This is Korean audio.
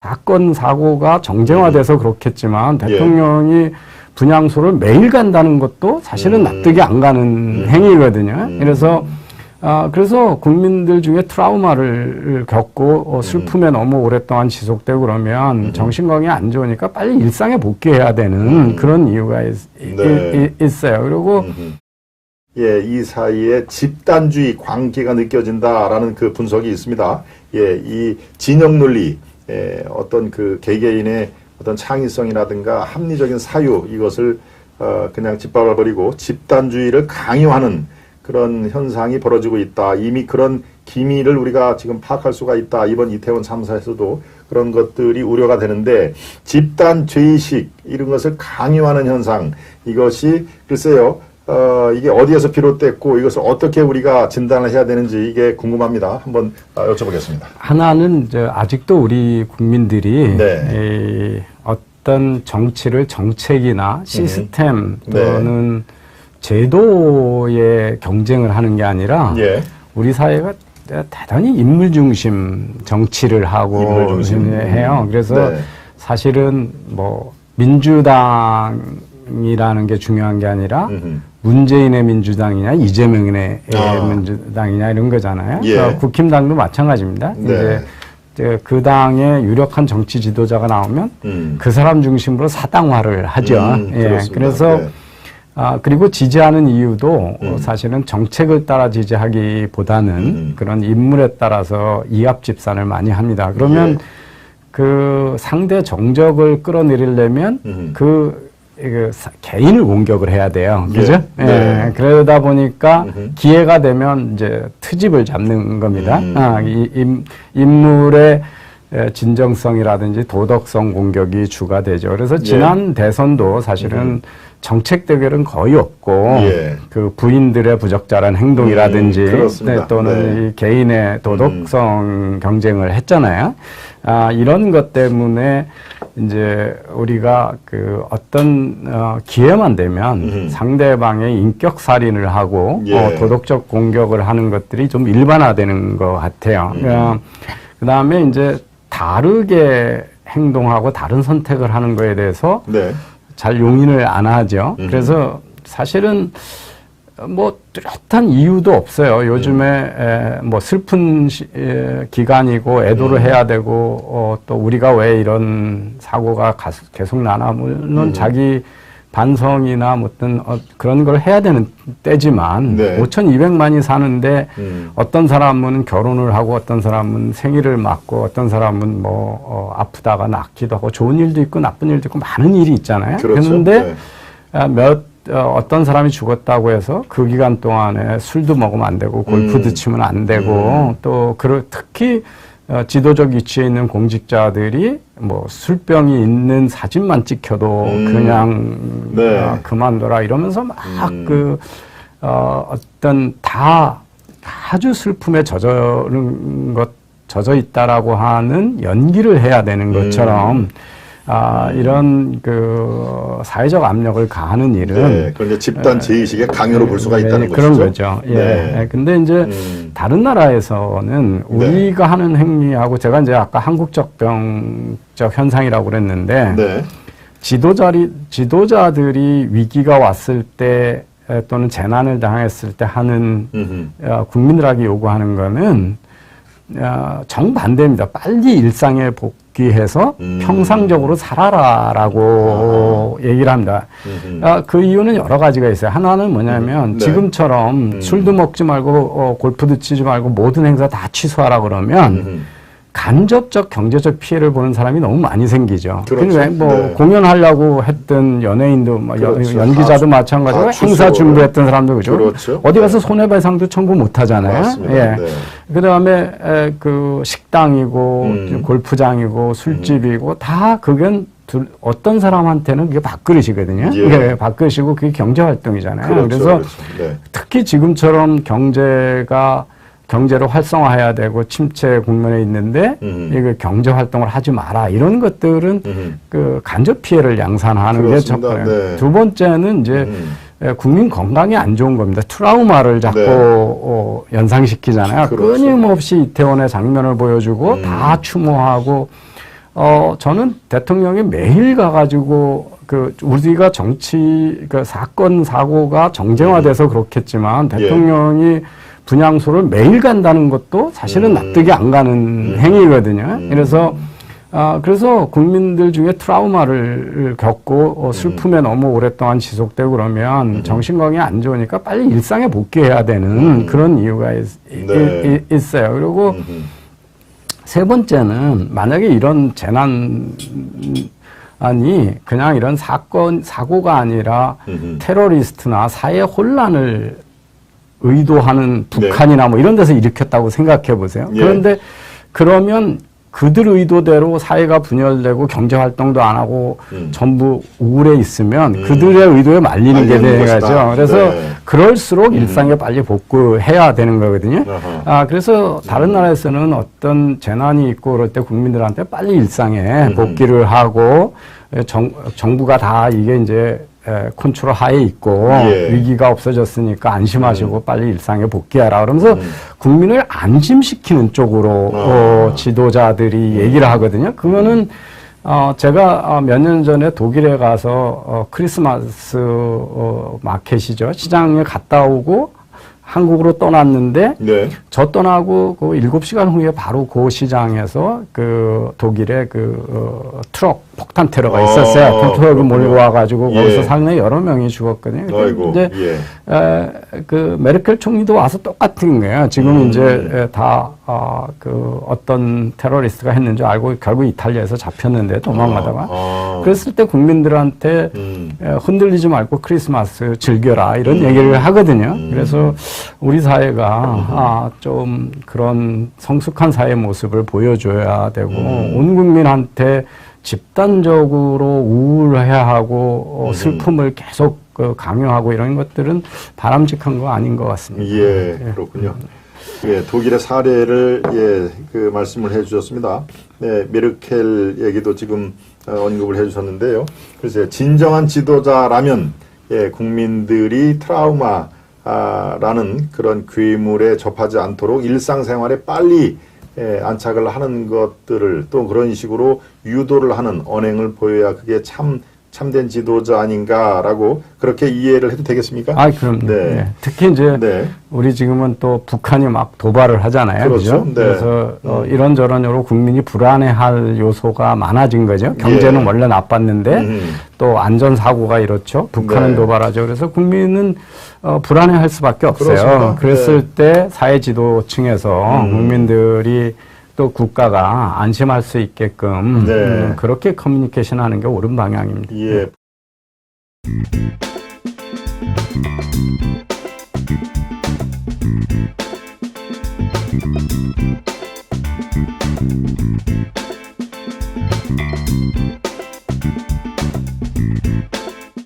사건 사고가 정쟁화돼서 그렇겠지만 대통령이 분향소를 매일 간다는 것도 사실은 납득이 안 가는 행위거든요. 그래서 국민들 중에 트라우마를 겪고 슬픔에 너무 오랫동안 지속되고 그러면 정신건강이 안 좋으니까 빨리 일상에 복귀해야 되는 그런 이유가 있어요. 그리고 예, 이 사이에 집단주의 광기가 느껴진다라는 그 분석이 있습니다. 예, 이 진영 논리, 어떤 그 개개인의 어떤 창의성이라든가 합리적인 사유 이것을 그냥 짓밟아버리고 집단주의를 강요하는 그런 현상이 벌어지고 있다. 이미 그런 기미를 우리가 지금 파악할 수가 있다. 이번 이태원 참사에서도 그런 것들이 우려가 되는데 집단죄의식 이런 것을 강요하는 현상 이것이 글쎄요. 이게 어디에서 비롯됐고 이것을 어떻게 우리가 진단을 해야 되는지 이게 궁금합니다. 한번 여쭤보겠습니다. 하나는 아직도 우리 국민들이 어떤 정치를 정책이나 시스템 또는 제도의 경쟁을 하는 게 아니라 우리 사회가 대단히 인물 중심 정치를 하고 해요. 그래서 사실은 뭐 민주당이라는 게 중요한 게 아니라 문재인의 민주당이냐 이재명의 민주당이냐 이런 거잖아요. 그러니까 국힘당도 마찬가지입니다. 이제 그 당의 유력한 정치 지도자가 나오면 그 사람 중심으로 사당화를 하죠. 그래서 그리고 지지하는 이유도 사실은 정책을 따라 지지하기보다는 그런 인물에 따라서 이합집산을 많이 합니다. 그러면 그 상대 정적을 끌어내리려면 그 개인을 공격을 해야 돼요. 그죠? 그러다 보니까 기회가 되면 이제 트집을 잡는 겁니다. 인물의 진정성이라든지 도덕성 공격이 주가 되죠. 그래서 지난 대선도 사실은 정책 대결은 거의 없고 그 부인들의 부적절한 행동이라든지 또는 이 개인의 도덕성 경쟁을 했잖아요. 이런 것 때문에 이제 우리가 그 어떤 기회만 되면 상대방의 인격 살인을 하고 도덕적 공격을 하는 것들이 좀 일반화되는 것 같아요. 그 다음에 이제 다르게 행동하고 다른 선택을 하는 거에 대해서 잘 용인을 안 하죠. 그래서 사실은 뭐 뚜렷한 이유도 없어요. 요즘에 뭐 슬픈 기간이고 애도를 해야 되고 또 우리가 왜 이런 사고가 계속 나나 물론 자기 반성이나 어떤 그런 걸 해야 되는 때지만 5,200만이 사는데 어떤 사람은 결혼을 하고 어떤 사람은 생일을 맞고 어떤 사람은 뭐 아프다가 낫기도 하고 좋은 일도 있고 나쁜 일도 있고 많은 일이 있잖아요. 그런데 어떤 사람이 죽었다고 해서 그 기간 동안에 술도 먹으면 안 되고 골프도 치면 안 되고 또 특히 지도적 위치에 있는 공직자들이 뭐 술병이 있는 사진만 찍혀도 그냥 그만둬라 이러면서 막 어떤 다 아주 슬픔에 젖어 있다라고 하는 연기를 해야 되는 것처럼 이런 그 사회적 압력을 가하는 일은 그런데 집단 제의식의 강요로 볼 수가 있다는 그런 것이죠. 거죠. 근데 이제 다른 나라에서는 우리가 하는 행위하고 제가 이제 아까 한국적 병적 현상이라고 그랬는데 지도자들이 위기가 왔을 때 또는 재난을 당했을 때 하는 국민들에게 요구하는 거는 정반대입니다. 빨리 일상에 복귀해서 평상적으로 살아라라고 얘기를 합니다. 그 이유는 여러 가지가 있어요. 하나는 뭐냐면 지금처럼 술도 먹지 말고 골프도 치지 말고 모든 행사 다 취소하라 그러면 간접적 경제적 피해를 보는 사람이 너무 많이 생기죠. 그러니까 뭐 공연하려고 했던 연예인도 연기자도 마찬가지고 행사 준비했던 사람도 그죠. 어디 가서 손해배상도 청구 못 하잖아요. 그다음에 그 식당이고 골프장이고 술집이고 다 그건 어떤 사람한테는 그게 밥그릇이거든요. 밥그릇이고 그게 경제활동이잖아요. 그래서 특히 지금처럼 경제를 활성화해야 되고 침체 국면에 있는데 이거 경제 활동을 하지 마라 이런 것들은 그 간접 피해를 양산하는 게 첫 번째. 두 번째는 이제 국민 건강이 안 좋은 겁니다. 트라우마를 자꾸 연상시키잖아요. 끊임없이 이태원의 장면을 보여주고 다 추모하고 저는 대통령이 매일 가가지고 우리가 정치 사건 사고가 정쟁화돼서 그렇겠지만 대통령이 분향소를 매일 간다는 것도 사실은 납득이 안 가는 행위거든요. 그래서 국민들 중에 트라우마를 겪고 슬픔에 너무 오랫동안 지속되고 그러면 정신건강이 안 좋으니까 빨리 일상에 복귀해야 되는 그런 이유가 있어요. 그리고 세 번째는 만약에 이런 재난이 그냥 이런 사고가 아니라 테러리스트나 사회 혼란을 의도하는 북한이나 뭐 이런 데서 일으켰다고 생각해 보세요. 그런데 그러면 그들 의도대로 사회가 분열되고 경제활동도 안 하고 전부 우울해 있으면 그들의 의도에 말리는 게 되죠. 그래서 그럴수록 일상에 빨리 복구해야 되는 거거든요. 그래서 다른 나라에서는 어떤 재난이 있고 그럴 때 국민들한테 빨리 일상에 복귀를 하고 정부가 다 이게 이제 컨트롤 하에 있고 위기가 없어졌으니까 안심하시고 빨리 일상에 복귀하라 그러면서 국민을 안심시키는 쪽으로 지도자들이 얘기를 하거든요. 그거는 제가 몇 년 전에 독일에 가서 크리스마스 마켓이죠. 시장에 갔다 오고 한국으로 떠났는데 저 떠나고 그 7시간 후에 바로 그 시장에서 그 독일의 트럭 폭탄 테러가 있었어요. 트럭을 몰고 와가지고 거기서 상당히 여러 명이 죽었거든요. 근데 그 메르켈 총리도 와서 똑같은 거예요. 지금 이제 다 어떤 테러리스트가 했는지 알고 결국 이탈리아에서 잡혔는데 도망가다가 그랬을 때 국민들한테 흔들리지 말고 크리스마스 즐겨라 이런 얘기를 하거든요. 그래서 우리 사회가 좀 그런 성숙한 사회 모습을 보여줘야 되고 온 국민한테 집단적으로 우울해하고 슬픔을 계속 강요하고 이런 것들은 바람직한 거 아닌 것 같습니다. 그렇군요. 독일의 사례를 그 말씀을 해주셨습니다. 메르켈 얘기도 지금 언급을 해주셨는데요. 그래서 진정한 지도자라면 국민들이 트라우마라는 그런 괴물에 접하지 않도록 일상생활에 빨리 안착을 하는 것들을 또 그런 식으로 유도를 하는 언행을 보여야 그게 참된 지도자 아닌가라고 그렇게 이해를 해도 되겠습니까? 그럼요. 특히 이제 우리 지금은 또 북한이 막 도발을 하잖아요. 그렇죠? 그래서 이런저런으로 국민이 불안해할 요소가 많아진 거죠. 경제는 원래 나빴는데 또 안전사고가 이렇죠. 북한은 도발하죠. 그래서 국민은 불안해할 수밖에 없어요. 그랬을 때 사회 지도층에서 국민들이 또 국가가 안심할 수 있게끔 그렇게 커뮤니케이션 하는 게 옳은 방향입니다.